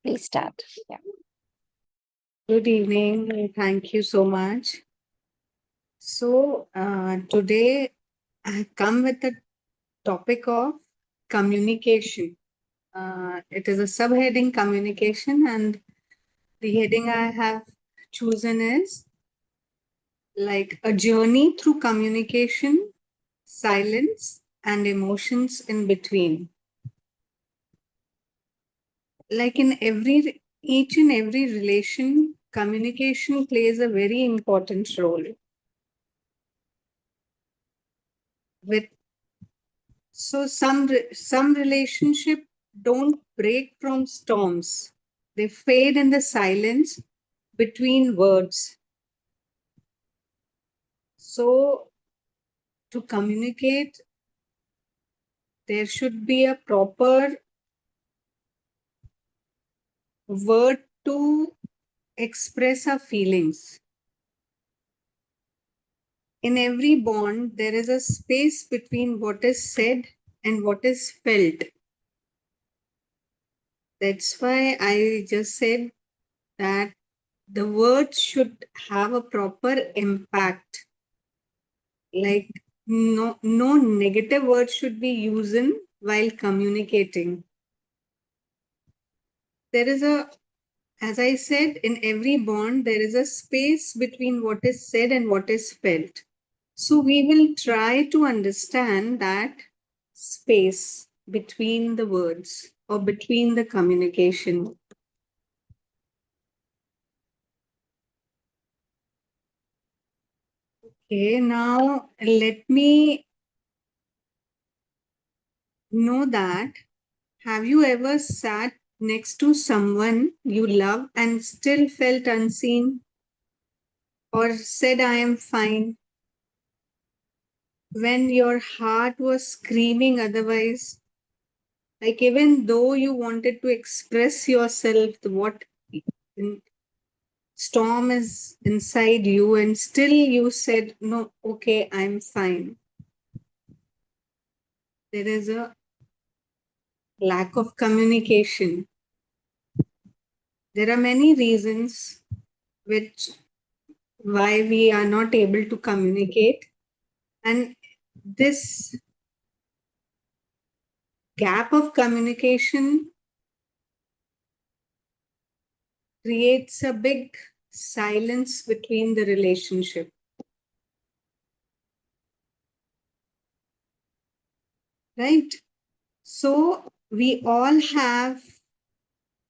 Please start. Yeah. Good evening. Thank you so much. Today I come with the topic of communication. It is a subheading communication, and the heading I have chosen is like a journey through communication, silence, and emotions in between. Like in each and every relation, communication plays a very important role. With some relationship don't break from storms. They fade in the silence between words. So to communicate, there should be a proper word to express our feelings. In every bond, there is a space between what is said and what is felt. That's why I just said that the words should have a proper impact. Like no negative words should be used while communicating. There is a, as I said, in every bond, there is a space between what is said and what is felt. So we will try to understand that space between the words or between the communication. Okay, now let me know that, have you ever sat next to someone you love and still felt unseen, or said, I am fine, when your heart was screaming otherwise? Like, even though you wanted to express yourself, what storm is inside you, and still you said, no, okay, I'm fine. There is a lack of communication. There are many reasons which why we are not able to communicate, and this gap of communication creates a big silence between the relationship, right? So we all have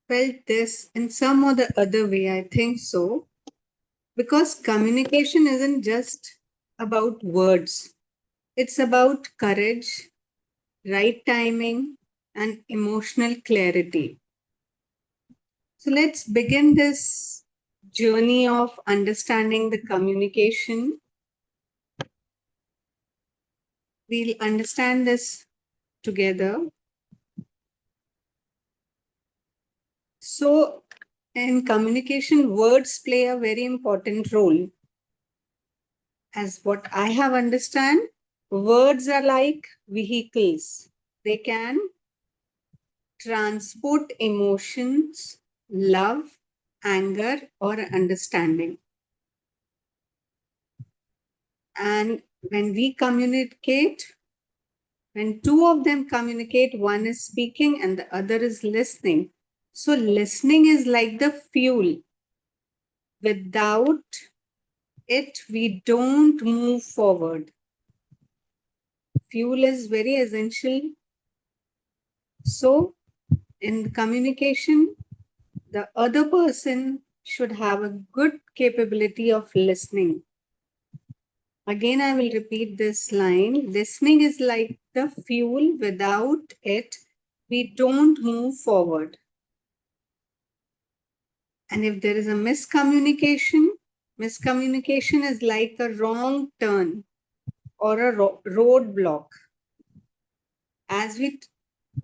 felt this in some or the other way, I think so, because communication isn't just about words, it's about courage, right timing, and emotional clarity. So let's begin this journey of understanding the communication. We'll understand this together. So, in communication, words play a very important role. As what I have understand, words are like vehicles. They can transport emotions, love, anger, or understanding. And when we communicate, when two of them communicate, one is speaking and the other is listening. So, listening is like the fuel. Without it, we don't move forward. Fuel is very essential. So, in communication, the other person should have a good capability of listening. Again, I will repeat this line. Listening is like the fuel. Without it, we don't move forward. And if there is a miscommunication, miscommunication is like a wrong turn or a roadblock. As we,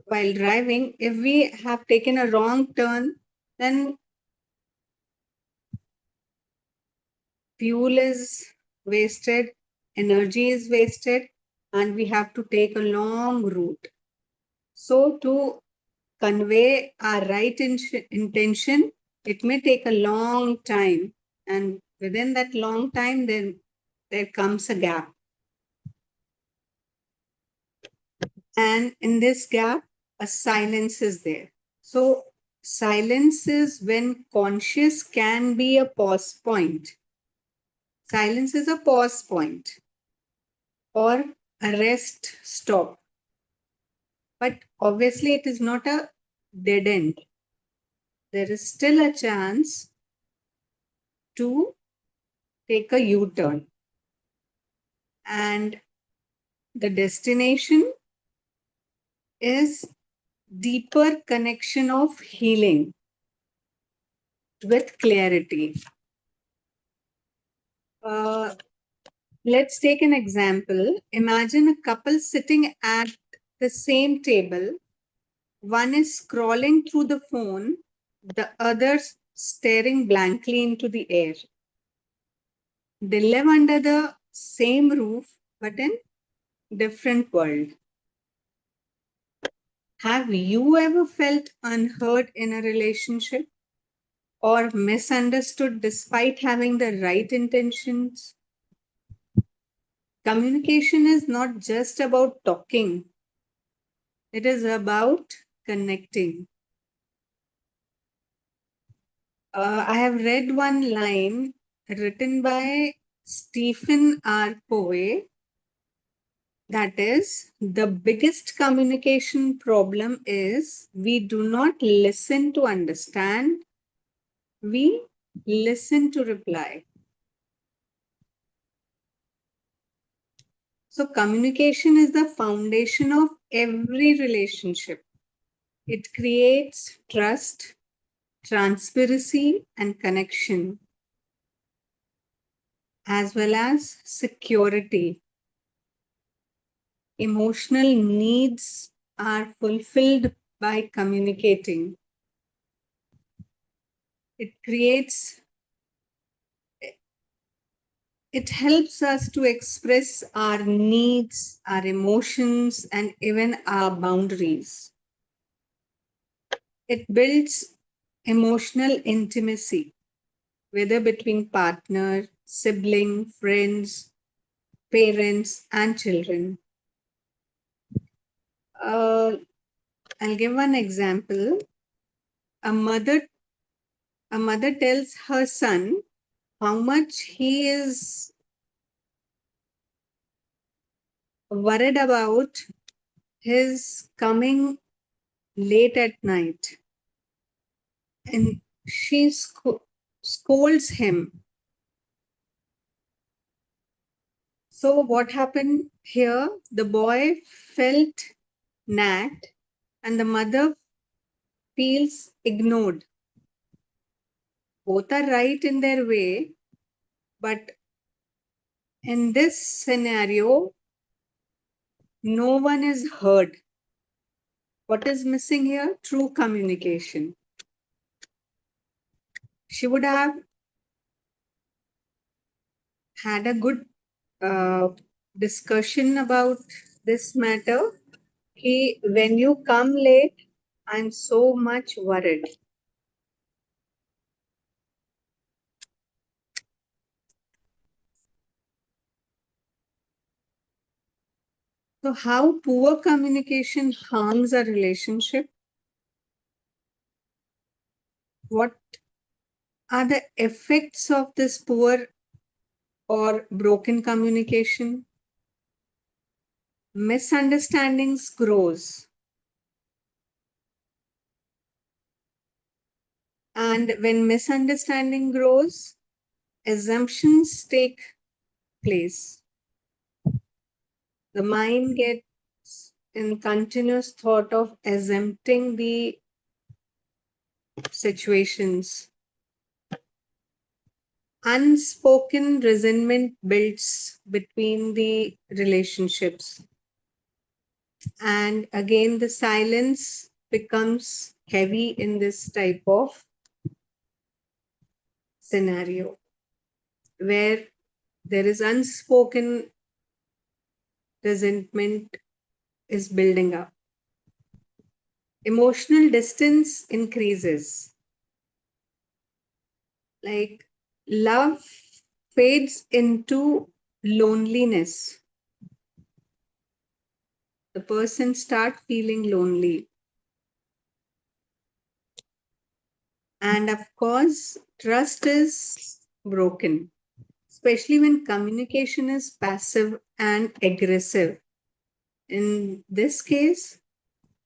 while driving, if we have taken a wrong turn, then fuel is wasted, energy is wasted, and we have to take a long route. So, to convey our right intention, it may take a long time. And within that long time, then there comes a gap. And in this gap, a silence is there. So, silence is when conscious can be a pause point. Silence is a pause point or a rest stop. But obviously, it is not a dead end. There is still a chance to take a U turn. And the destination is deeper connection of healing with clarity. Uh, let's take an example. Imagine a couple sitting at the same table. One is scrolling through the phone, the other staring blankly into the air. They live under the same roof, but in different world. Have you ever felt unheard in a relationship or misunderstood despite having the right intentions? Communication is not just about talking, it is about connecting. I have read one line written by Stephen R. Covey, that is, the biggest communication problem is we do not listen to understand, we listen to reply. So, communication is the foundation of every relationship. It creates trust, transparency, and connection, as well as security. Emotional needs are fulfilled by communicating. It creates, it helps us to express our needs, our emotions, and even our boundaries. It builds emotional intimacy, whether between partner, sibling, friends, parents, and children. Uh, I'll give one example. A mother, a mother tells her son how much he is worried about his coming late at night, and she scolds him. So what happened here? The boy felt nagged, and the mother feels ignored. Both are right in their way, but in this scenario, no one is heard. What is missing here? True communication. She would have had a good uh, discussion about this matter. When you come late, I'm so much worried. So, how poor communication harms a relationship? What are the effects of this poor or broken communication? Misunderstandings grows, and when misunderstanding grows, assumptions take place. The mind gets in continuous thought of exempting the situations. Unspoken resentment builds between the relationships. And again, the silence becomes heavy in this type of scenario where there is unspoken resentment is building up. Emotional distance increases. Like love fades into loneliness. The person start feeling lonely. And of course, trust is broken, especially when communication is passive and aggressive. In this case,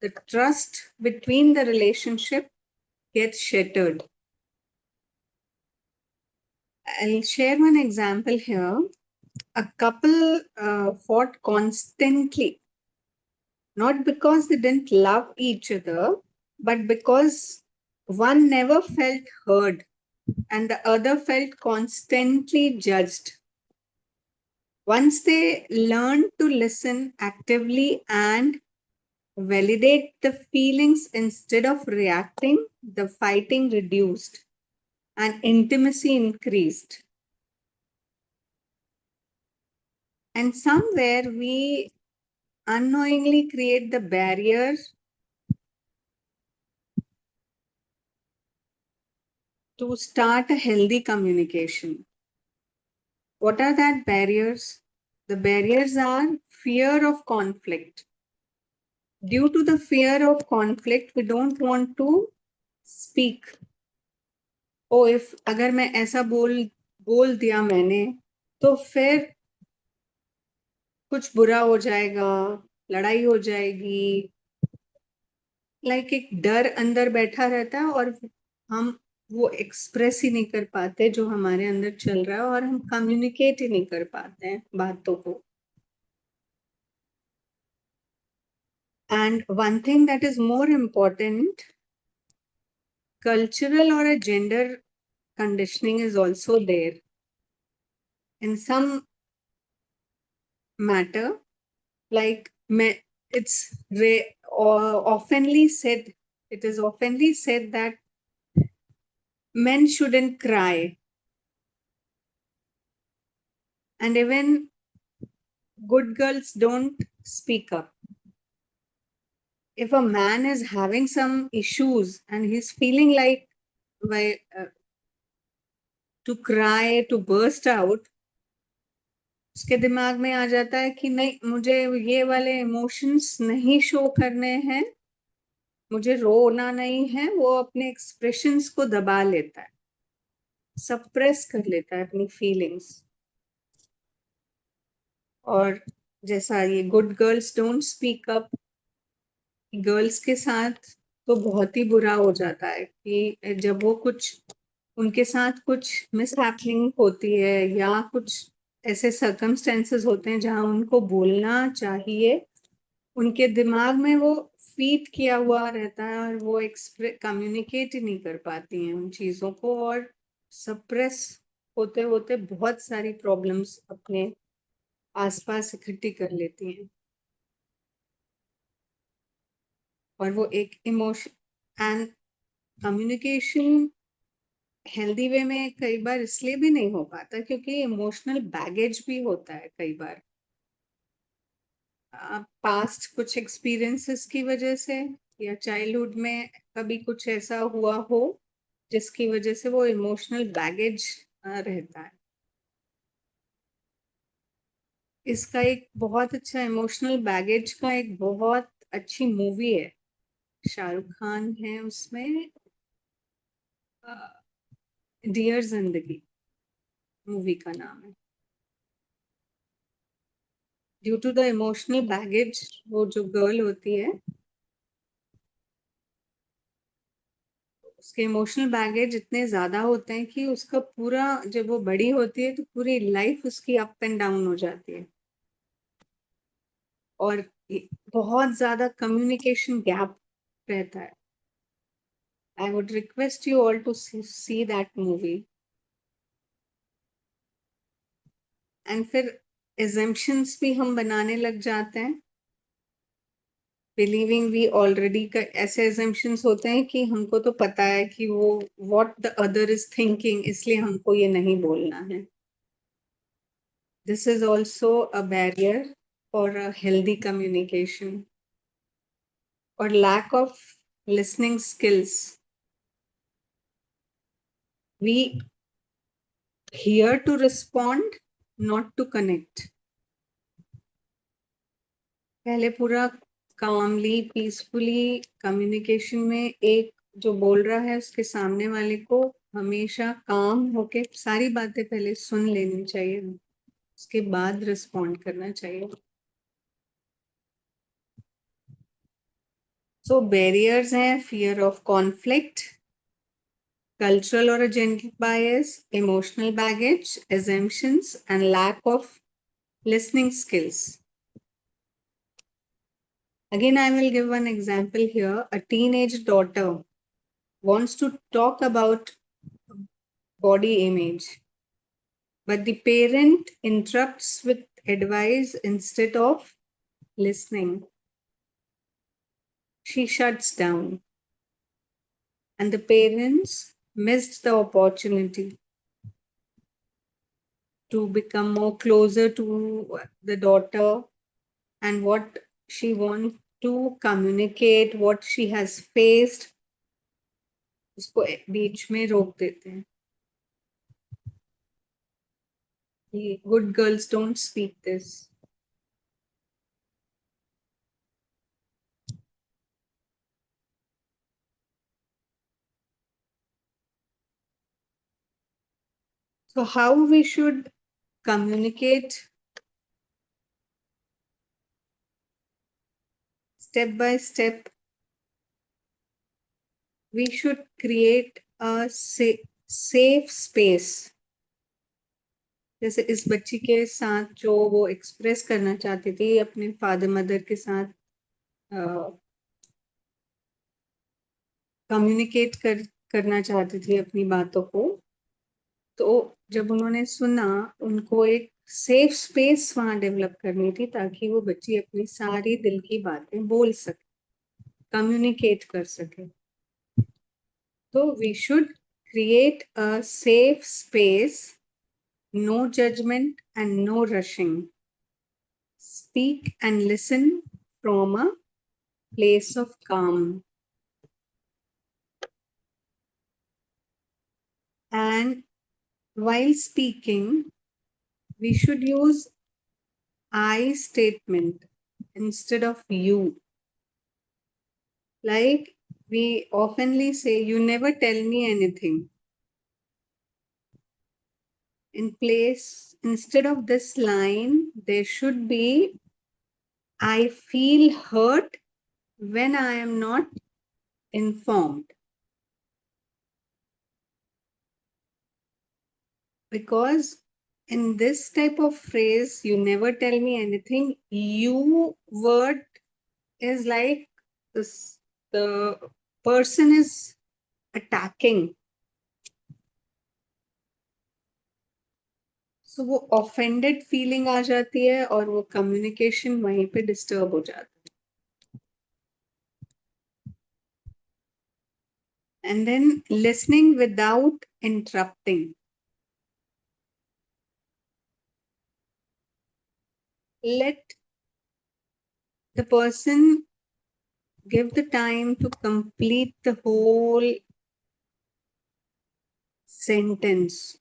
the trust between the relationship gets shattered. I'll share one example here. A couple fought constantly, not because they didn't love each other, but because one never felt heard and the other felt constantly judged. Once they learned to listen actively and validate the feelings instead of reacting, the fighting reduced and intimacy increased. And somewhere we unknowingly create the barrier to start a healthy communication. What are that barriers? The barriers are fear of conflict. Due to the fear of conflict, we don't want to speak. ओ if अगर मैं ऐसा बोल दिया मैंने तो फिर कुछ बुरा हो जाएगा, लड़ाई हो जाएगी। लाइक एक डर अंदर बैठा रहता है और हम वो एक्सप्रेस ही नहीं कर पाते जो हमारे अंदर चल रहा है और हम कम्युनिकेट ही नहीं कर पाते हैं बातों को। And one thing that is more important, cultural or a gender conditioning is also there. In some matter, like it's oftenly said, it is oftenly said that men shouldn't cry. And even good girls don't speak up. If a man is having some issues and he's feeling like to cry, to burst out, उसके दिमाग में आ जाता है कि नहीं, मुझे ये वाले इमोशंस नहीं शो करने हैं, मुझे रोना नहीं है। वो अपने एक्सप्रेशंस को दबा लेता है, सप्रेस कर लेता है अपनी फीलिंग्स। और जैसा ये good girls don't speak up, girls के साथ तो बहुत ही बुरा हो जाता है कि जब वो कुछ उनके साथ कुछ मिसहैपनिंग होती है या कुछ ऐसे सर्कमस्टेंसेस होते हैं जहां उनको बोलना चाहिए, उनके दिमाग में वो फीड किया हुआ रहता है और वो कम्युनिकेट ही नहीं कर पाती हैं उन चीज़ों को और सप्रेस होते होते बहुत सारी प्रॉब्लम्स अपने आसपास इकट्ठी कर लेती हैं। और वो एक emotion and communication healthy way में कई बार इसलिए भी नहीं हो पाता क्योंकि इमोशनल बैगेज भी होता है कई बार, पास्ट कुछ एक्सपीरियंसेस की वजह से या चाइल्डहुड में कभी कुछ ऐसा हुआ हो जिसकी वजह से वो इमोशनल बैगेज रहता है। इसका एक बहुत अच्छा इमोशनल बैगेज का एक बहुत अच्छी मूवी है, शाहरुख खान है उसमें, डियर जिंदगी मूवी का नाम है। Due to the emotional baggage, वो जो गर्ल होती है उसके इमोशनल बैगेज इतने ज्यादा होते हैं कि उसका पूरा, जब वो बड़ी होती है तो पूरी लाइफ उसकी अप एंड डाउन हो जाती है और बहुत ज्यादा कम्युनिकेशन गैप रहता है। I would request you all to see that movie. And फिर एजम्पशंस भी हम बनाने लग जाते हैं, बिलीविंग वी ऑलरेडी का ऐसे एजम्पशंस होते हैं कि हमको तो पता है कि वो what the other is thinking, इसलिए हमको ये नहीं बोलना है। This is also a barrier for a healthy communication. और lack of listening skills. We hear to respond, not to connect. पहले पूरा calmly, peacefully communication में एक जो बोल रहा है उसके सामने वाले को हमेशा काम होके सारी बातें पहले सुन लेनी चाहिए, उसके बाद रिस्पॉन्ड करना चाहिए. So barriers हैं fear of conflict, cultural or gender bias, emotional baggage, assumptions, and lack of listening skills. Again, I will give one example here. A teenage daughter wants to talk about body image, but the parent interrupts with advice instead of listening. She shuts down, and the parents missed the opportunity to become more closer to the daughter and what she wants to communicate, what she has faced. उसको बीच में रोक देते हैं. Good girls don't speak this. So how we should communicate? Step by step, we should create a safe space. जैसे इस बच्ची के साथ जो वो एक्सप्रेस करना चाहती थी अपने फादर मदर के साथ कम्युनिकेट करना चाहती थी अपनी बातों को, तो जब उन्होंने सुना, उनको एक सेफ स्पेस वहां डेवलप करनी थी ताकि वो बच्ची अपनी सारी दिल की बातें बोल सके, कम्युनिकेट कर सके. तो we should create a safe space, no judgment and no rushing. Speak and listen from a place of calm. And while speaking, we should use I statement instead of you. Like we oftenly say, you never tell me anything. In place, instead of this line, there should be I feel hurt when I am not informed. Because in this type of phrase, you never tell me anything, you word is like this, the person is attacking. So वो offended feeling आ जाती है और वो communication वहीं पे disturb हो जाता है. And then listening without interrupting. Let the person give the time to complete the whole sentence.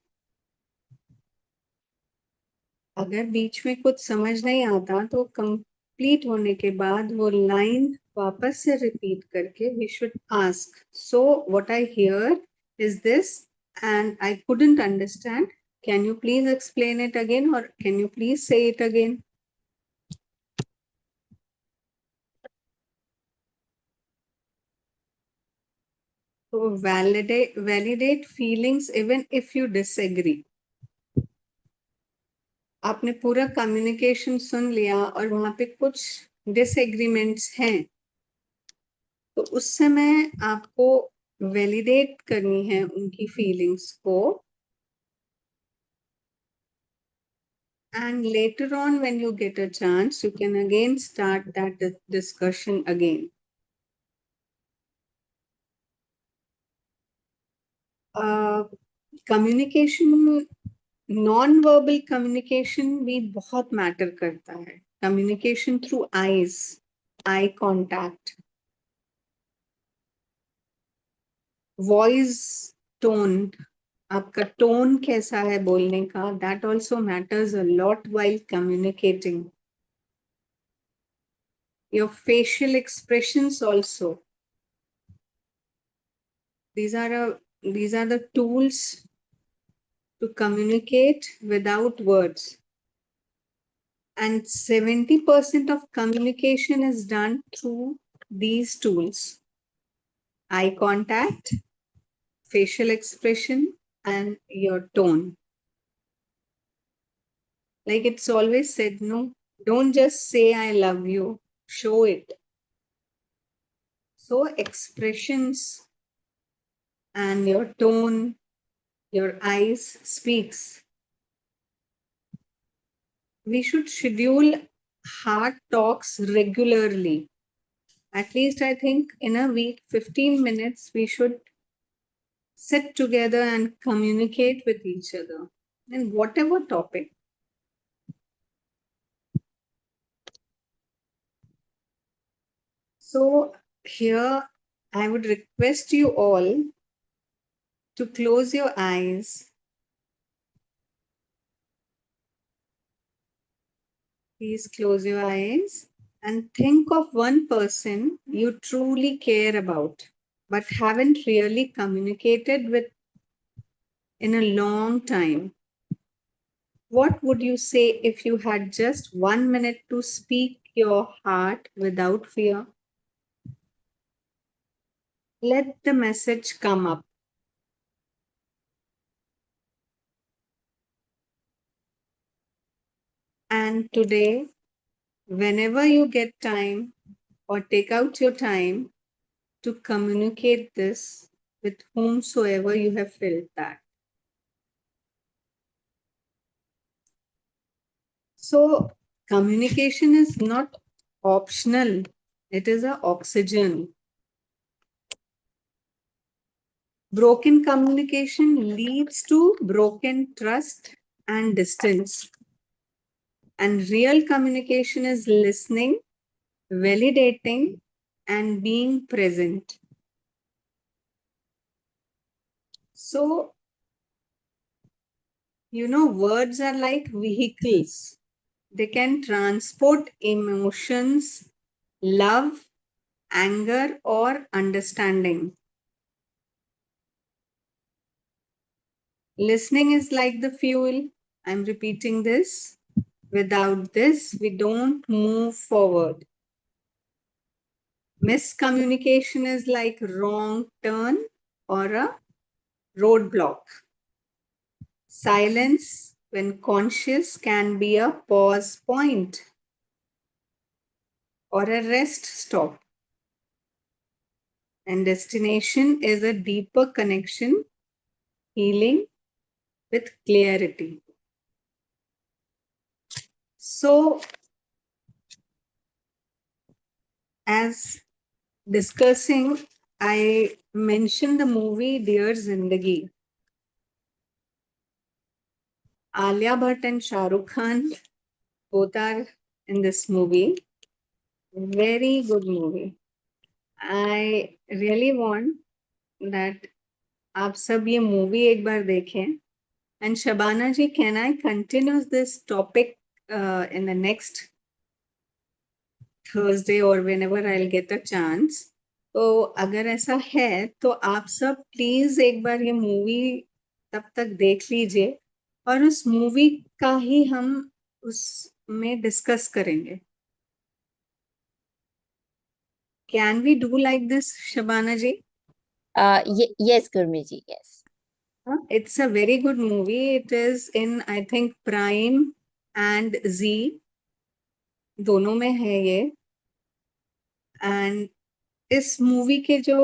अगर बीच में कुछ समझ नहीं आता तो कंप्लीट होने के बाद वो लाइन वापस से रिपीट करके we should ask, so what I hear is this and I couldn't understand, can you please explain it again or can you please say it again. So validate feelings even if you disagree. आपने पूरा communication सुन लिया और वहां पे कुछ disagreements हैं, तो उस समय आपको वैलिडेट करनी है उनकी फीलिंग्स को. And later on, when you get a chance, you can again start that discussion again. Communication, non-verbal communication भी बहुत मैटर करता है. Communication through eyes, eye contact. Voice tone, आपका टोन कैसा है बोलने का, that also matters a lot while communicating. Your facial expressions also, these are these are the tools to communicate without words. And 70% of communication is done through these tools: eye contact, facial expression, and your tone. Like it's always said, no, don't just say I love you, show it. So, expressions and your tone, your eyes speaks. We should schedule heart talks regularly. At least I think in a week, 15 minutes, we should sit together and communicate with each other in whatever topic. So, here I would request you all to close your eyes. Please close your eyes and think of one person you truly care about but haven't really communicated with in a long time. What would you say if you had just 1 minute to speak your heart without fear? Let the message come up. And today, whenever you get time or take out your time to communicate this with whomsoever you have felt that. So, communication is not optional, it is a oxygen. Broken communication leads to broken trust and distance. And real communication is listening, validating, and being present. So, words are like vehicles. They can transport emotions, love, anger, or understanding. Listening is like the fuel. I'm repeating this. Without this, we don't move forward. Miscommunication is like wrong turn or a roadblock. Silence, when conscious, can be a pause point or a rest stop. And destination is a deeper connection, healing with clarity. So, as discussing, I mentioned the movie Dear Zindagi. Alia Bhatt and Shah Rukh Khan both are in this movie. Very good movie. I really want that आप सब ये movie एक बार देखें. And Shabana ji, can I continue this topic in the next Thursday or whenever I'll get a chance? तो अगर ऐसा है तो आप सब प्लीज एक बार ये मूवी तब तक देख लीजिए और उस मूवी का ही हम उसमें डिस्कस करेंगे. Can we do like this, Shabana ji? Yes, Gurmeet, yes. It's a very good movie. It is in, I think, Prime and Z. दोनों में है ये. एंड इस मूवी के जो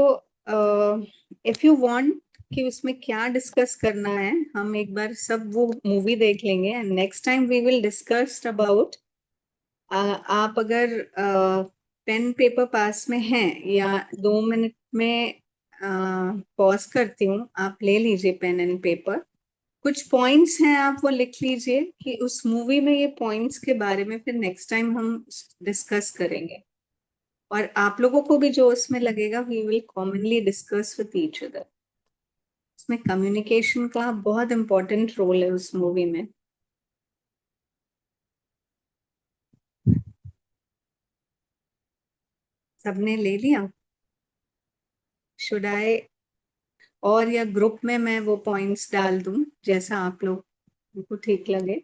इफ यू वांट कि उसमें क्या डिस्कस करना है, हम एक बार सब वो मूवी देख लेंगे and next time we will discuss about. आप अगर पेन पेपर पास में हैं या 2 मिनट में पॉज करती हूँ, आप ले लीजिए पेन एंड पेपर. कुछ पॉइंट्स हैं, आप वो लिख लीजिए कि उस मूवी में ये पॉइंट्स के बारे में फिर नेक्स्ट टाइम हम डिस्कस करेंगे. और आप लोगों को भी जो उसमें लगेगा, we will commonly discuss with each other. उसमें कम्युनिकेशन का बहुत इम्पोर्टेंट रोल है उस मूवी में. सबने ले लिया? शुड आई और या ग्रुप में मैं वो पॉइंट्स डाल दूं जैसा आप लोग को ठीक लगे?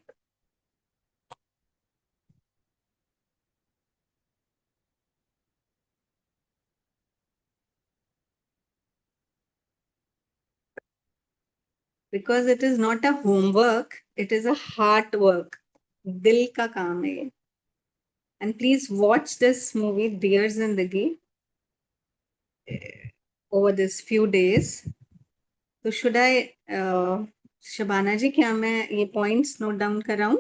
Because it is not a homework, it is a heart work. दिल का काम है ये. And please watch this movie Dear Zindagi over this few days. तो should I शबाना जी, क्या मैं ये पॉइंट्स नोट डाउन कराऊं?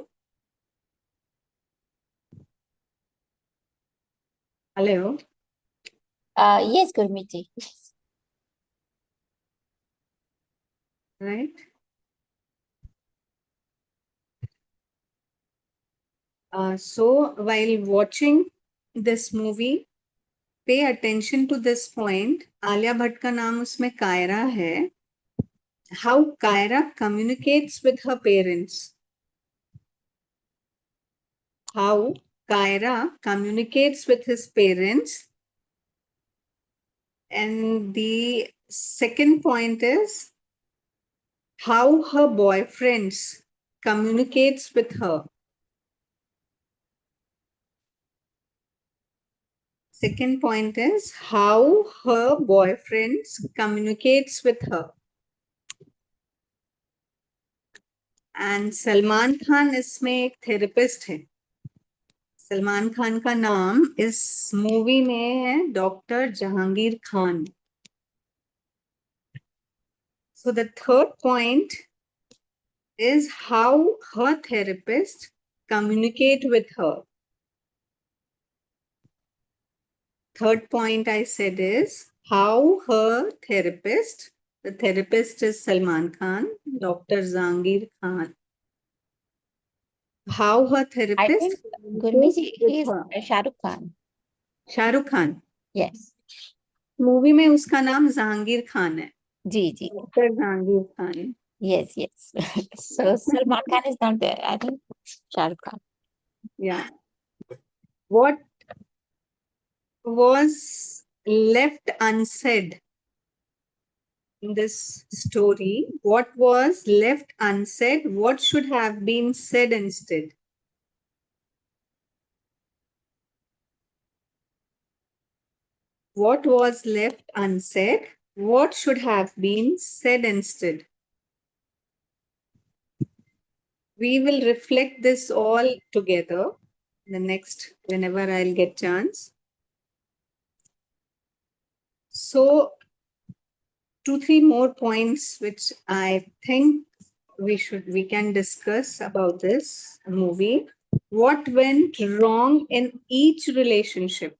Hello. Yes, Gurmeet ji. Yes. Right. So while watching this movie, pay attention to this point. Alia Bhatt का नाम उसमें कायरा है. How Kaira communicates with her parents. How Kaira communicates with his parents. And the second point is how her boyfriends communicates with her. Second point is how her boyfriends communicates with her. And Salman Khan इसमें एक therapist है. सलमान खान का नाम इस movie में है doctor Jahangir Khan. So the third point is how her therapist communicate with her. Third point I said is how her therapist, the therapist is Salman Khan, Dr. Zangir Khan. How her I therapist think Gurmeet ji, with he is her. Shah Rukh Khan. Shah Rukh Khan. Yes. Movie में उसका नाम जहांगीर खान है. जी जी. Doctor Jahangir Khan. Yes, yes. So Salman Khan is not there. I think Shah Rukh Khan. Yeah. What was left unsaid in this story? What was left unsaid? What should have been said instead? What was left unsaid? What should have been said instead? We will reflect this all together the next, whenever I'll get chance. So 2-3 more points which I think we can discuss about this movie. What went wrong in each relationship?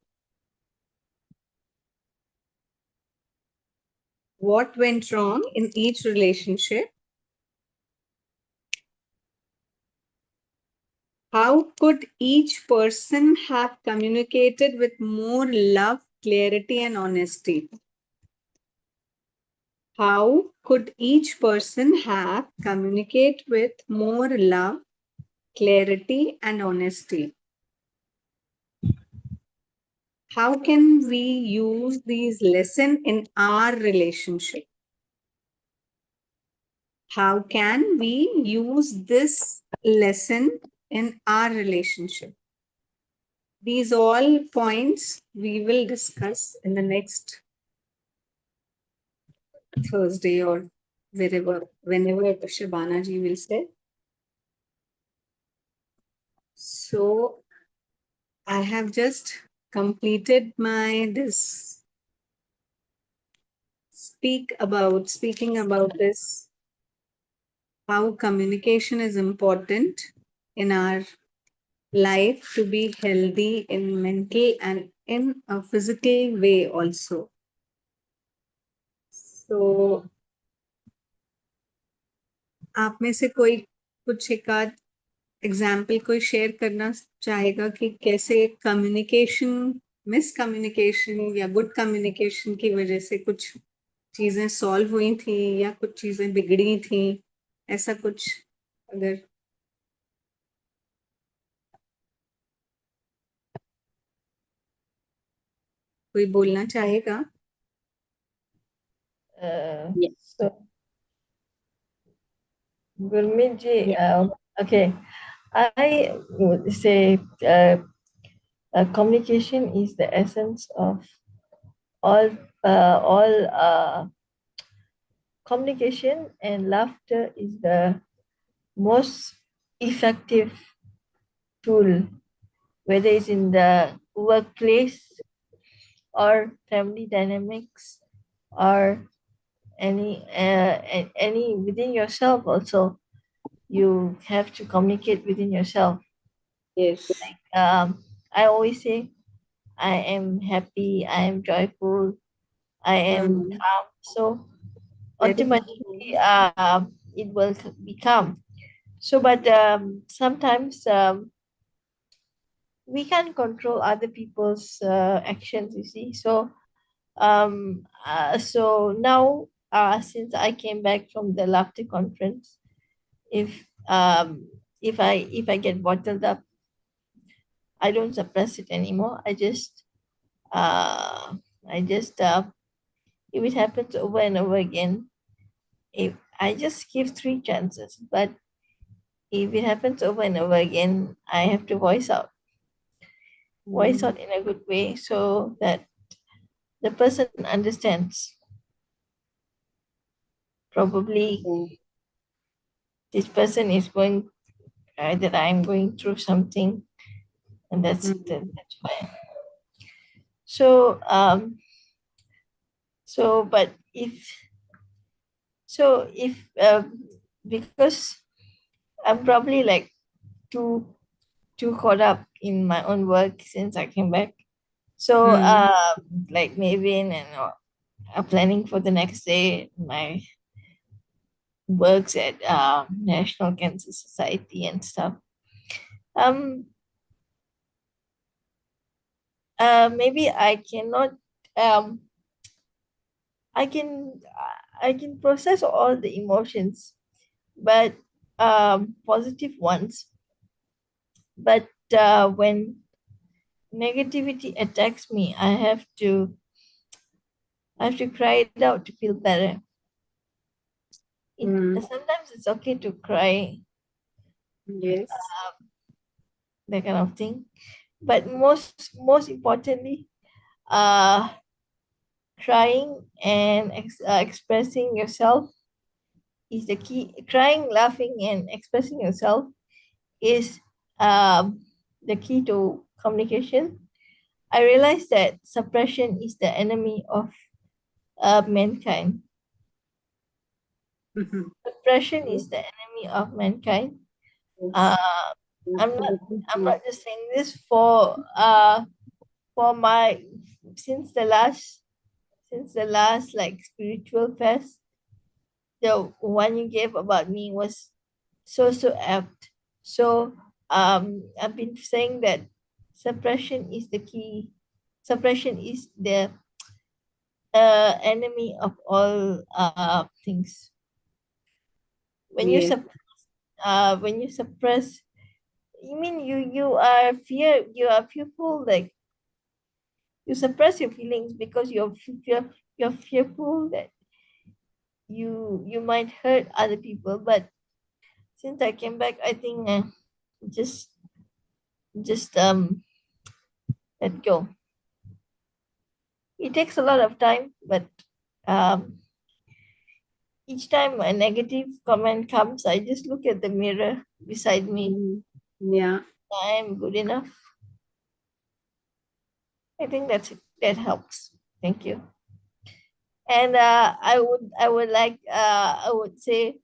What went wrong in each relationship? How could each person have communicated with more love, clarity, and honesty? How could each person have communicate with more love, clarity, and honesty? How can we use these lessons in our relationship? How can we use this lesson in our relationship? These all points we will discuss in the next Thursday or whenever Shabana ji will say. So I have just completed my speaking about this, how communication is important in our life to be healthy in mental and in a physical way also. So आप में से कोई कुछ एक आध example कोई share करना चाहेगा कि कैसे कम्युनिकेशन, मिसकम्युनिकेशन या गुड कम्युनिकेशन की वजह से कुछ चीजें सॉल्व हुई थी या कुछ चीजें बिगड़ी थी, ऐसा कुछ अगर कोई बोलना चाहेगा? Yeah. So, Gurmeet ji, Yeah. okay, I would say communication is the essence of all communication, and laughter is the most effective tool, whether it's in the workplace or family dynamics or any within yourself also. You have to communicate within yourself. Yes. I always say I am happy, I am joyful, I am calm. So Very automatically it will become. So but sometimes we can't control other people's actions, you see. So now since I came back from the laughter conference, if if I get bottled up, I don't suppress it anymore. Uh I just if it happens over and over again, if I just give three chances, but if it happens over and over again, I have to voice out in a good way so that the person understands. Probably this person is going that I'm going through something, and that's why. So but if because I'm probably like too caught up in my own work since I came back. So like Mavin and planning for the next day, my works at National Cancer Society and stuff. Um, maybe I cannot. Um, I can I can process all the emotions, but positive ones. But when negativity attacks me, I have to cry it out to feel better. Sometimes it's okay to cry, Yes. that kind of thing. But most importantly, uh, crying and expressing yourself is the key. Crying, laughing, and expressing yourself is the key to communication. I realized that suppression is the enemy of mankind. Suppression is the enemy of mankind. Uh, I'm not just saying this for my since the last like spiritual fest, the one you gave about me was so apt. So I've been saying that suppression is the key. Suppression is the enemy of all things. When you Yes. when you suppress, you mean you are fearful, like you suppress your feelings because you're fearful that you might hurt other people. But since I came back, I think just let go. It takes a lot of time, but um, each time a negative comment comes, I just look at the mirror beside me. Yeah. I am good enough. I think that helps. Thank you. And I would say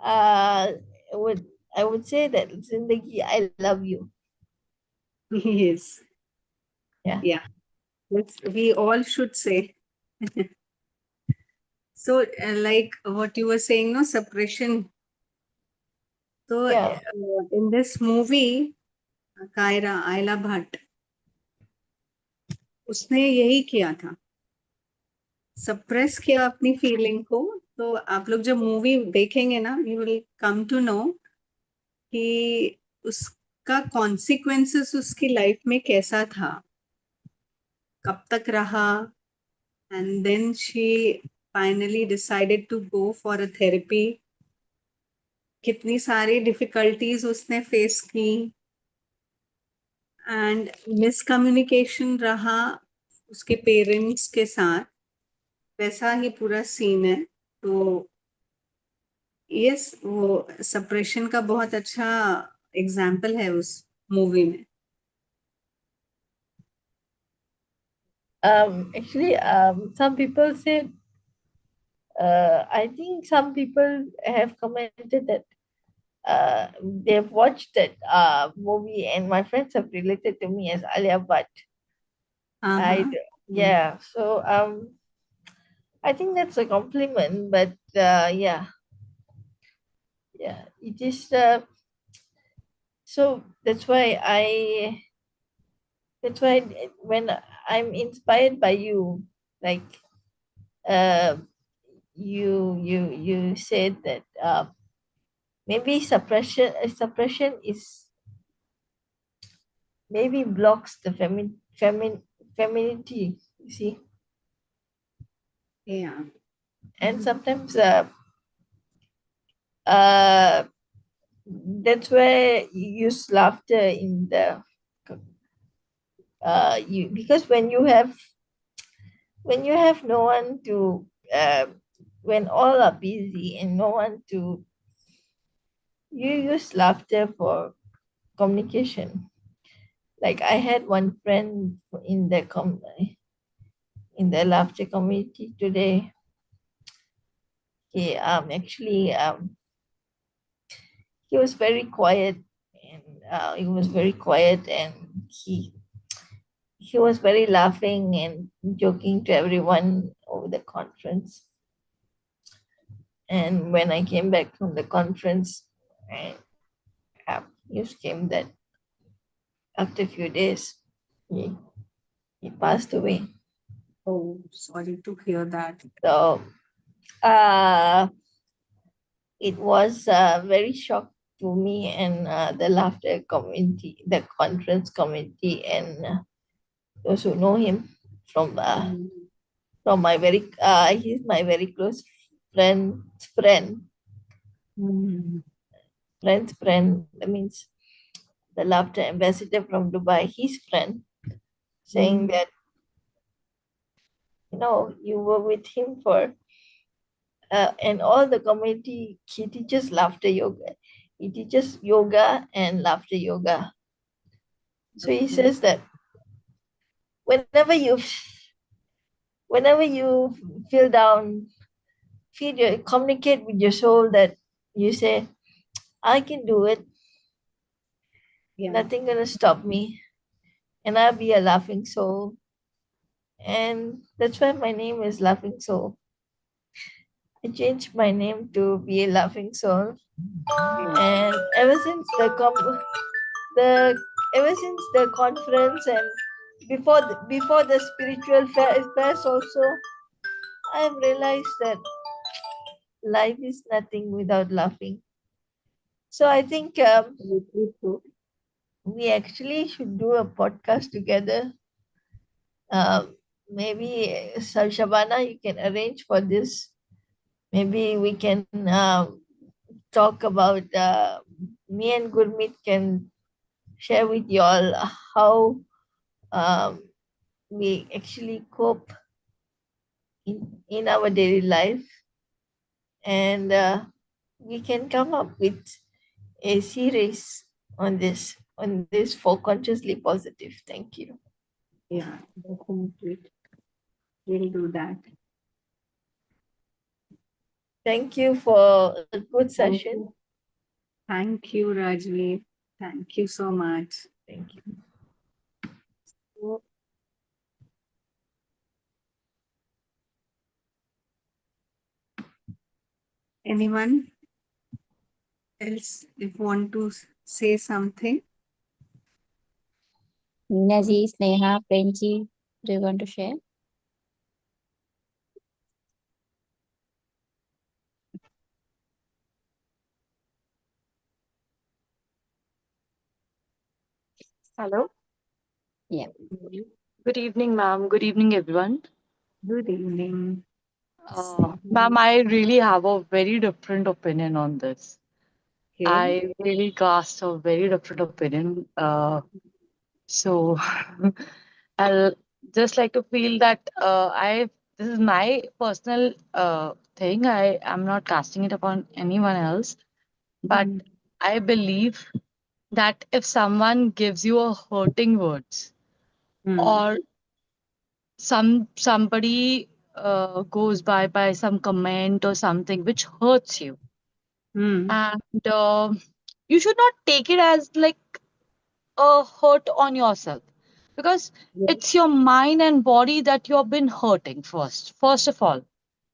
uh, I would say that Zindagi, I love you. Yes. Yeah. Yeah. We all should say. So, like what you were saying, no suppression. So, Yeah. in this movie, Kaira Ayla Bhatt, उसने यही किया था. Suppress किया अपनी feeling को, तो आप लोग जब मूवी देखेंगे ना, you will come to know कि उसका कॉन्सिक्वेंसेस उसकी लाइफ में कैसा था, कब तक रहा, and then she finally decided to go for a therapy. कितनी सारी डिफिकल्टीज उसने फेस की, एंड मिसकम्युनिकेशन रहा उसके पेरेंट्स के साथ, वैसा ही पूरा सीन है. तो यस, वो सप्रेशन का बहुत अच्छा एग्जाम्पल है उस मूवी में. Actually, some people say, I think some people have commented that they've watched that movie, and my friends have related to me as Alia Bhatt. हाँ. Yeah, so I think that's a compliment, but yeah, it is. So that's why when I'm inspired by you, like uh, you said that maybe suppression is maybe blocks the femininity, you see. Yeah. And sometimes uh that's where you use laughter in the you, because when you have no one to when all are busy and no one to, you use laughter for communication. Like I had one friend in the in the laughter community today. He actually he was very quiet, and he was very quiet, and he was very laughing and joking to everyone over the conference. And when I came back from the conference, I, news came that after a few days he, he passed away. Oh, sorry to hear that. So it was very shock to me and the laughter community, the conference community, and those who know him from my very he's my very close friend Mm. friend's friend. That means the laughter ambassador from Dubai, his friend, saying that, you know, you were with him for and all the community. He teaches laughter yoga. He teaches yoga and laughter yoga. So he says that whenever you whenever you feel down, communicate with your soul that you say, I can do it. Yeah. Nothing gonna stop me. And I'll be a laughing soul. And that's why my name is Laughing Soul. I changed my name to be a laughing soul. And ever since the ever since the conference and before the spiritual fairs also, I've realized that life is nothing without laughing. So I think Absolutely true. we actually should do a podcast together. Maybe Shabana, you can arrange for this. Maybe we can talk about me and Gurmeet can share with you all how um, we actually cope in our daily life, and we can come up with a series on this for consciously positive. Thank you. Yeah, definitely. We'll do that. Thank you for a good Thank session. you. Thank you, Rajvi. Thank you so much. Thank you. So, anyone else if want to say something? Nina ji, Sneha, Prenji, do you want to share? Hello. Yeah. Good evening, ma'am. Good evening, everyone. Good evening. Ma'am, I really have a very different opinion on this. Okay. I really cast a very different opinion. So I'll just like to feel that this is my personal thing. I am not casting it upon anyone else, but Mm. I believe that if someone gives you a hurting words Mm. or somebody goes by some comment or something which hurts you, Mm. and you should not take it as like a hurt on yourself, because Yes. it's your mind and body that you have been hurting first of all.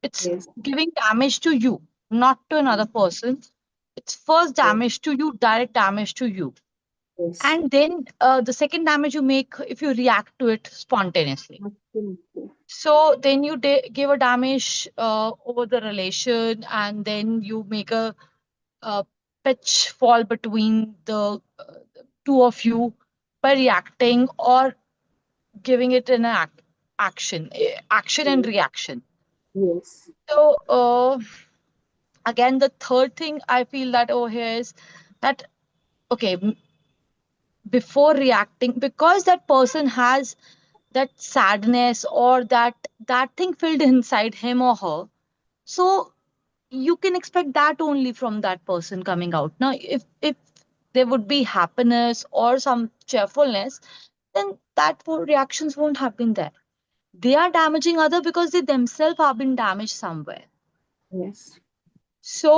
It's Yes. giving damage to you, not to another person. It's first Yes. damage to you, direct damage to you, Yes. and then the second damage you make if you react to it spontaneously. Absolutely. So then you give a damage over the relation, and then you make a pitch fall between the two of you by reacting or giving it an action and Yes. reaction. Yes. So again, the third thing I feel that over here is that okay, before reacting, because that person has that sadness or that thing filled inside him or her, so you can expect that only from that person coming out. Now if there would be happiness or some cheerfulness, then reactions won't have been there. They are damaging other because they themselves have been damaged somewhere. Yes. So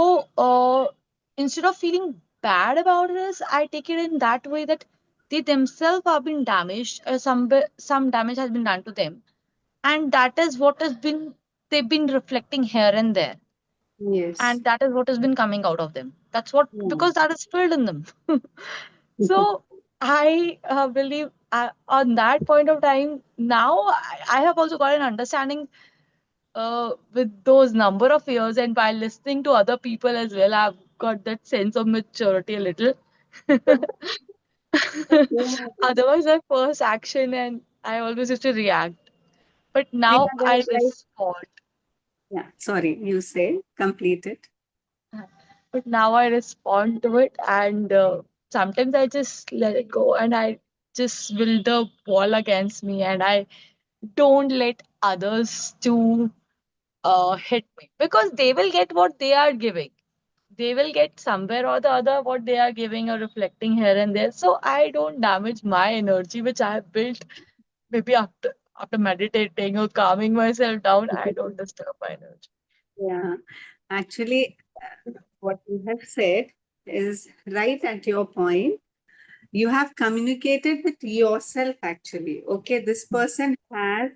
instead of feeling bad about this, I take it in that way that they themselves have been damaged, some damage has been done to them, and that is what has been they've been reflecting here and there, Yes. and that is what has been coming out of them. That's what, Yeah. because that is filled in them. So I believe on that point of time now I have also got an understanding with those number of years, and by listening to other people as well, I've got that sense of maturity a little. Yeah. Otherwise my first action and I always used to react, but Yeah. now I Like, respond. yeah. Sorry. You say complete it. But now I respond to it, and sometimes I just let it go, and I just build the wall against me, and I don't let others to hit me, because they will get what they are giving. They will get somewhere or the other what they are giving or reflecting here and there. So I don't damage my energy, which I have built maybe after meditating or calming myself down. I don't disturb my energy. Yeah. Actually, what you have said is right at your point. You have communicated with yourself actually. Okay, this person has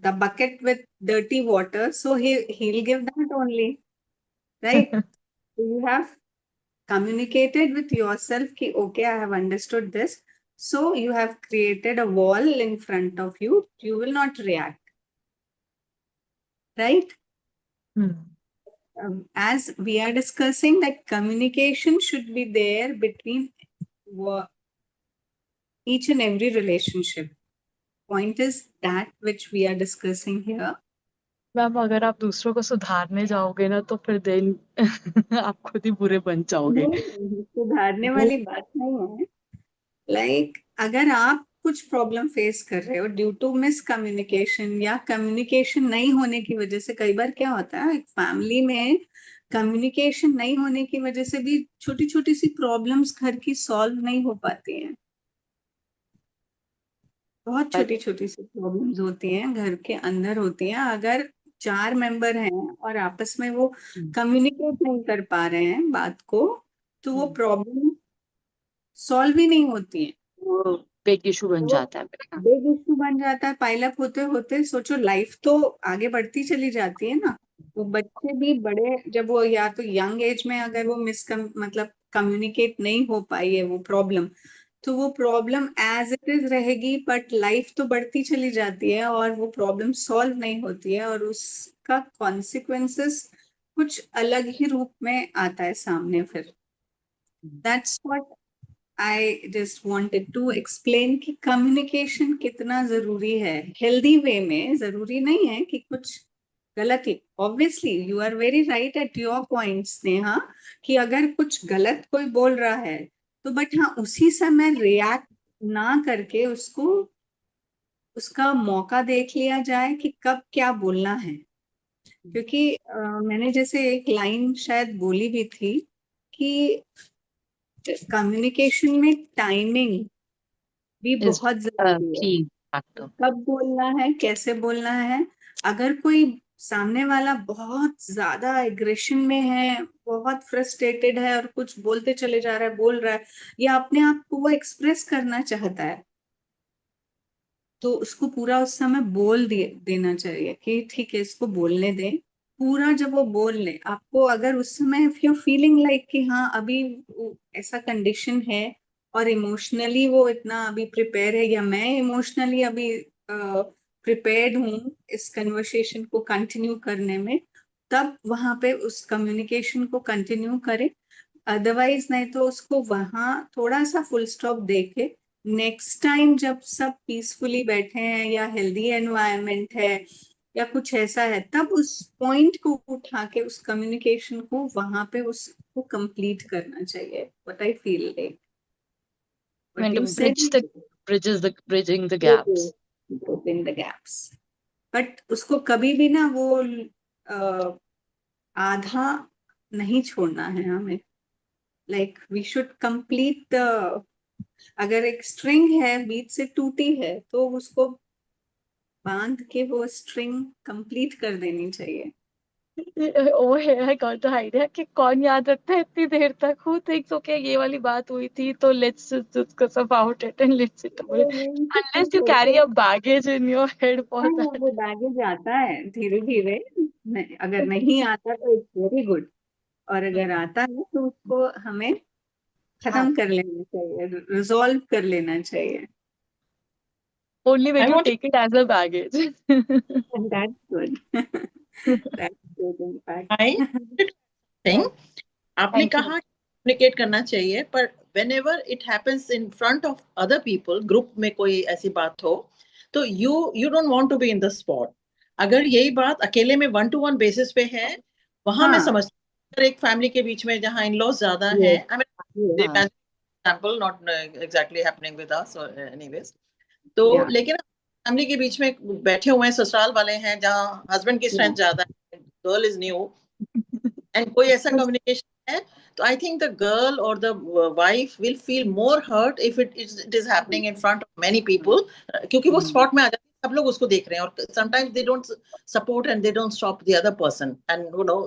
the bucket with dirty water, so he'll give that only, right? So you have communicated with yourself ki, okay, I have understood this. So you have created a wall in front of you. You will not react, right? Hmm. As we are discussing that communication should be there between wo- each and every relationship. Point is that which we are discussing here. Ma'am अगर आप दूसरों को सुधारने जाओगे ना तो फिर then आप खुद ही बुरे बन जाओगे. नहीं, सुधारने वाली बात नहीं है. लाइक अगर आप कुछ प्रॉब्लम फेस कर रहे हो ड्यू टू मिसकम्युनिकेशन या कम्युनिकेशन नहीं होने की वजह से, कई बार क्या होता है एक फैमिली में कम्युनिकेशन नहीं होने की वजह से भी छोटी छोटी सी प्रॉब्लम्स घर की सॉल्व नहीं हो पाती हैं. बहुत छोटी छोटी सी प्रॉब्लम्स होती हैं घर के अंदर होती हैं. अगर 4 मेंबर हैं और आपस में वो कम्युनिकेट नहीं कर पा रहे हैं बात को, तो वो प्रॉब्लम सॉल्व ही नहीं होती है. वो बिग इशू बन तो जाता है. बिग इश्यू बन जाता है. पाइलअप होते होते सोचो लाइफ तो आगे बढ़ती चली जाती है ना. वो बच्चे भी बड़े, जब वो या तो यंग एज में अगर वो मतलब कम्युनिकेट नहीं हो पाई है वो प्रॉब्लम, तो वो प्रॉब्लम एज इट इज रहेगी. बट लाइफ तो बढ़ती चली जाती है और वो प्रॉब्लम सॉल्व नहीं होती है और उसका कॉन्सिक्वेंसेस कुछ अलग ही रूप में आता है सामने. फिर that's what I just wanted to explain कि कम्युनिकेशन कितना जरूरी है हेल्दी वे में. जरूरी नहीं है कि कुछ गलत ही. Obviously you are very right at your points Neha, कि अगर कुछ गलत कोई बोल रहा है तो बट हाँ उसी समय रिएक्ट ना करके उसको उसका मौका देख लिया जाए कि कब क्या बोलना है. क्योंकि मैंने जैसे एक लाइन शायद बोली भी थी कि कम्युनिकेशन में टाइमिंग भी is बहुत a जरूरी है. key factor. कब बोलना है, कैसे बोलना है. अगर कोई सामने वाला बहुत ज्यादा एग्रेशन में है, बहुत फ्रस्ट्रेटेड है और कुछ बोलते चले जा रहा है, बोल रहा है, या अपने आप को वो एक्सप्रेस करना चाहता है, तो उसको पूरा उस समय बोल देना चाहिए कि ठीक है इसको बोलने दें. पूरा जब वो बोल ले आपको, अगर उस समय इफ यू फीलिंग लाइक कि हाँ अभी ऐसा कंडीशन है और इमोशनली वो इतना अभी प्रिपेयर है, या मैं इमोशनली अभी प्रिपेयर्ड हूँ इस कन्वर्सेशन को कंटिन्यू करने में, तब वहां पे उस कम्युनिकेशन को कंटिन्यू करें. अदरवाइज नहीं तो उसको वहां थोड़ा सा फुल स्टॉप देके नेक्स्ट टाइम जब सब पीसफुली बैठे हैं या हेल्दी एनवायरनमेंट है या कुछ ऐसा है, तब उस पॉइंट को उठा के उस कम्युनिकेशन को वहां पे उसको कंप्लीट करना चाहिए. What I feel like I what mean, you to said, bridging the gaps. In the gaps. But उसको कभी भी ना वो आधा नहीं छोड़ना है हमें. Like we should complete the, अगर एक स्ट्रिंग है बीच से टूटी है तो उसको बांध के वो स्ट्रिंग कंप्लीट कर देनी चाहिए. Oh, here I got the idea कि कौन याद रखता है इतनी देर तक. Who thinks okay ये वाली बात हुई थी तो let's just discuss about it and let's sit over it. Unless you carry a baggage in your head for हाँ, that. वो बैगेज आता है धीरे धीरे. अगर नहीं आता तो इट्स वेरी गुड, और अगर आता है तो उसको हमें खत्म कर लेना चाहिए, रिजॉल्व कर लेना चाहिए. Only when I you want to take it as a baggage. That's good. That's good in I fact. thing आपने Thank you. कहा कम्युनिकेट करना चाहिए, पर whenever it happens in front of other people, group में कोई ऐसी बात हो तो you don't want to be in the spot. अगर यही बात अकेले में 1-to-1 बेसिस पे है, वहां मैं हाँ. समझती हूँ. अगर एक फैमिली के बीच में जहाँ इन लॉज ज्यादा है, Yes. I mean example not exactly happening with us anyways, तो Yeah. लेकिन फैमिली के बीच में बैठे हुए हैं, ससुराल वाले हैं जहाँ हस्बैंड की स्ट्रेंथ ज्यादा है, गर्ल इज न्यू एंड कोई ऐसा कम्युनिकेशन है, तो आई थिंक द गर्ल और the wife will feel more hurt if it is happening in front of many people, क्योंकि वो स्पॉट में आ जाते हैं, सब लोग उसको देख रहे हैं, और sometimes they don't support and they don't stop the other person, and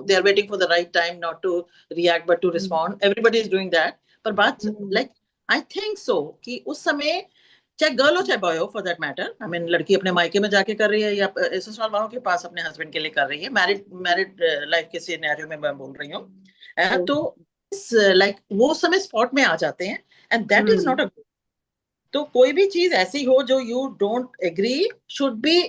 they are waiting for the right time not to react but to respond. Everybody is doing that, पर बात like I think so कि उस समय चाहे girl हो चाहे boy हो, for that matter, I mean लड़की अपने मायके में जाके कर रही है या ससुराल वालों के पास अपने हस्बैंड के लिए कर रही है, मैरिड लाइफ के सिनेरियो में मैं बोल रही हूँ, तो लाइक वो समय स्पॉट में आ जाते हैं, and that is not a. तो कोई भी चीज ऐसी हो जो you don't agree, should be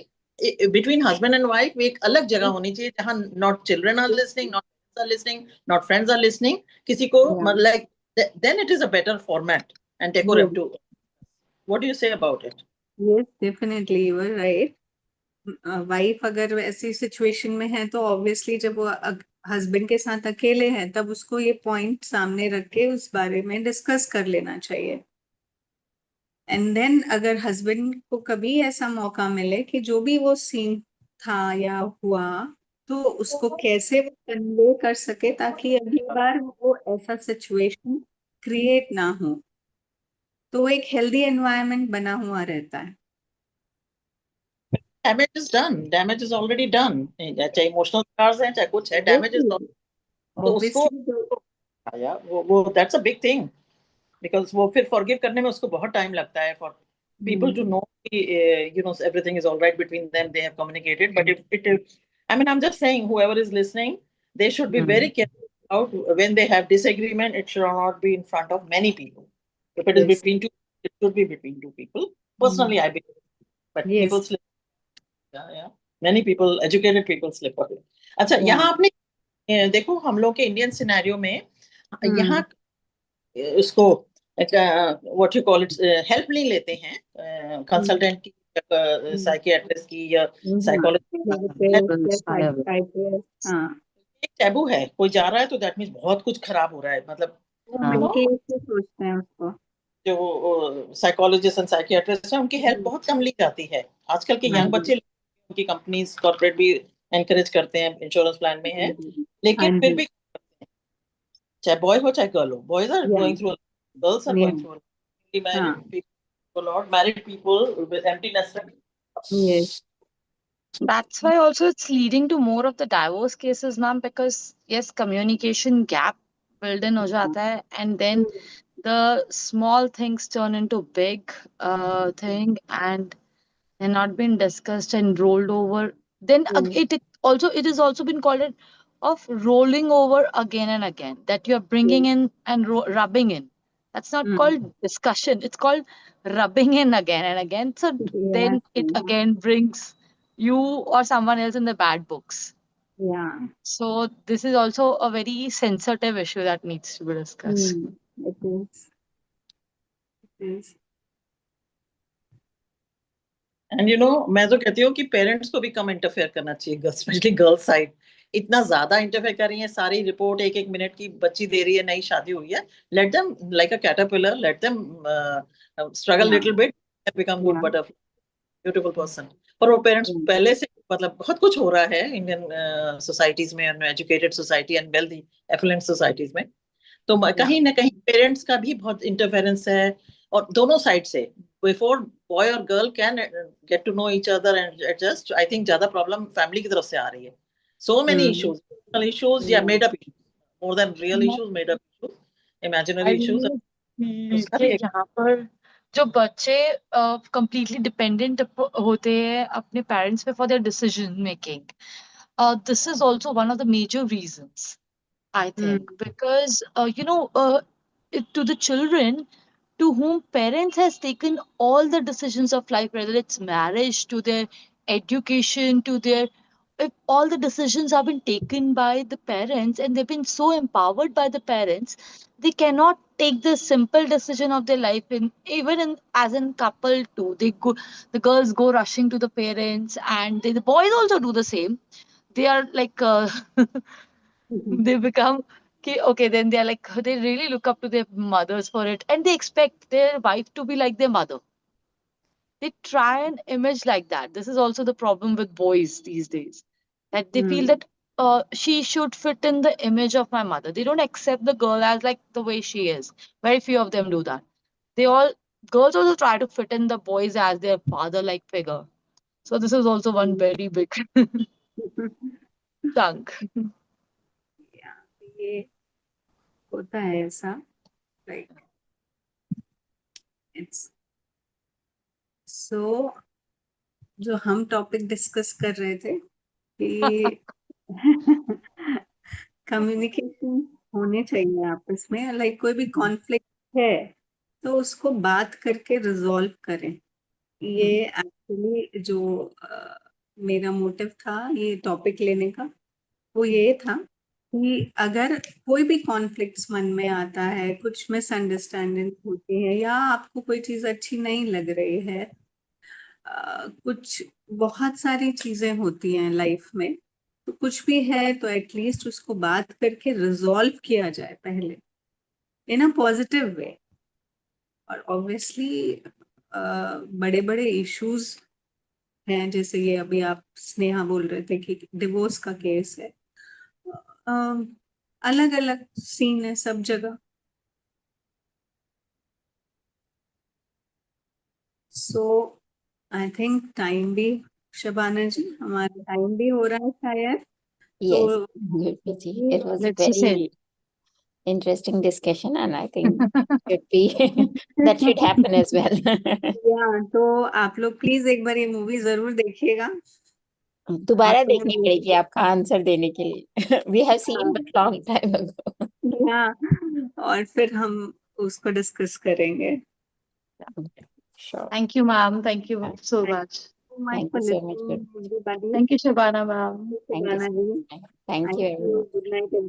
between husband and wife, एक अलग जगह होनी चाहिए जहां not children are listening, not are listening, not friends are listening, किसी को like then it is a better format and decorative to. What do you say about it? Yes, definitely you are right. Wife अगर ऐसी situation में है तो obviously जब वो husband के साथ अकेले हैं तब उसको ये पॉइंट सामने रख के उस बारे में डिस्कस कर लेना चाहिए. एंड देन अगर हस्बैंड को कभी ऐसा मौका मिले कि जो भी वो सीन था या हुआ, तो उसको कैसे वो कन्वे कर सके ताकि अगली बार वो ऐसा सिचुएशन क्रिएट ना हो, तो एक हेल्दी एनवायरनमेंट बना हुआ रहता है. Damage is done. Damage is already done. चाहे इमोशनल स्कार्स हैं चाहे कुछ है, डैमेज इज डन. तो उसको या वो that's a big thing, because वो फिर फॉरगिव करने में उसको बहुत टाइम लगता है for people to know everything is all right between them, they have communicated, but if it I mean I'm just saying whoever is listening, they should be very careful out when they have disagreement. It should not be in front of many people. If it is between two, it should be between two people. Personally I believe, but people slip. Yeah, many people, educated people slip away. अच्छा, यहाँ आपने देखो हम लोग के Indian scenario में यहाँ इसको what you call it, help नहीं लेते हैं कंसल्टेंट की, साइकियाट्रिस्ट की या साइकोलॉजिस्ट। हाँ, एक टैबू है, कोई जा रहा है तो दैट मीन्स बहुत कुछ खराब हो रहा है, मतलब वो हाँ। मेंटली सोचते हैं उसको। जो साइकोलॉजिस्ट एंड साइकियाट्रिस्ट हैं उनकी हेल्प बहुत कम ली जाती है। आजकल के यंग बच्चे, उनकी कंपनीज कॉर्पोरेट भी एनकरेज करते हैं, इंश्योरेंस प्लान में है, लेकिन फिर भी चाहे बॉय हो चाहे गर्ल हो, boys are going through, girls are going through, married people, not married people with empty nest. That's why also it's leading to more of the divorce cases, ma'am, because yes, communication gap built in ho jata hai, and then the small things turn into big thing, and they're not been discussed and rolled over. Then it is also been called of rolling over again and again, that you're bringing in and rubbing in. That's not called discussion. It's called rubbing in again and again. So then it again brings you or someone else in the bad books. Yeah. So this is also a very sensitive issue that needs to be discussed. It is. It is. And you know, मैं तो कहती हूँ कि parents को भी कम interfere करना चाहिए, specially girls side. इतना ज्यादा इंटरफेयर कर रही है, सारी रिपोर्ट एक एक मिनट की बच्ची दे रही है, नई शादी हुई है, लेट देम लाइक अ caterpillar, let them struggle little bit, become good butterfly, beautiful person. पर वो पेरेंट्स पहले से, मतलब बहुत कुछ हो रहा है इंडियन सोसाइटीज में, educated society and wealthy effluent societies में, तो कहीं ना कहीं पेरेंट्स का भी बहुत इंटरफेरेंस है, और दोनों साइड से। बिफोर बॉय और girl can get to know each other and adjust, I think ज्यादा प्रॉब्लम फैमिली की तरफ से आ रही है। सो मेनी इश्यूज या made up, more than real issues, made up issues, imaginary issues. कि यहाँ पर जो बच्चे completely dependent होते हैं अपने पेरेंट्स पे for their decision making, this is also one of the major reasons, I think, because to the children to whom parents has taken all the decisions of life, whether it's marriage, to their education, to their, if all the decisions have been taken by the parents and they've been so empowered by the parents, they cannot take the simple decision of their life, in even in as in couple too. They go, the girls go rushing to the parents, and the boys also do the same. They are like they become okay, then they're like, they really look up to their mothers for it, and they expect their wife to be like their mother. They try and image like that. This is also the problem with boys these days, that they feel that she should fit in the image of my mother. They don't accept the girl as like the way she is. Very few of them do that. They all, girls also try to fit in the boys as their father like figure. So this is also one very big chunk. ये होता है ऐसा, like it's so, जो हम topic discuss कर रहे थे कि कम्युनिकेशन होने चाहिए आपस में, लाइक कोई भी कॉन्फ्लिक्ट है तो उसको बात करके रिजॉल्व करें। ये एक्चुअली जो मेरा मोटिव था ये टॉपिक लेने का, वो ये था कि अगर कोई भी कॉन्फ्लिक्ट्स मन में आता है, कुछ मिसअंडरस्टैंडिंग होती है, या आपको कोई चीज अच्छी नहीं लग रही है, कुछ बहुत सारी चीजें होती हैं लाइफ में, तो कुछ भी है तो एटलीस्ट उसको बात करके रिजॉल्व किया जाए पहले, इन अ पॉजिटिव वे। और ऑब्वियसली बड़े बड़े इश्यूज हैं, जैसे ये अभी आप स्नेहा बोल रहे थे कि डिवोर्स का केस है, अलग अलग सीन है सब जगह। सो आई थिंक टाइम भी, शबाना जी हमारा टाइम भी हो रहा है शायद। Yes, तो Gurmeet ji, it was a Let's just say very interesting discussion, and I think should be that should happen as well. या तो आप लोग प्लीज एक बार ये मूवी जरूर देखिएगा। दोबारा आपको देखनी पड़ेगी आपका आंसर देने के लिए। We have seen but long time ago. हाँ, और फिर हम उसको डिस्कस करेंगे। Sure. thank you, ma'am. Thank you so much. Thank you so much. everybody. Thank you, Shabana, ma'am. Thank you. Shubhana ji. Thank you, everyone. Good night, everyone.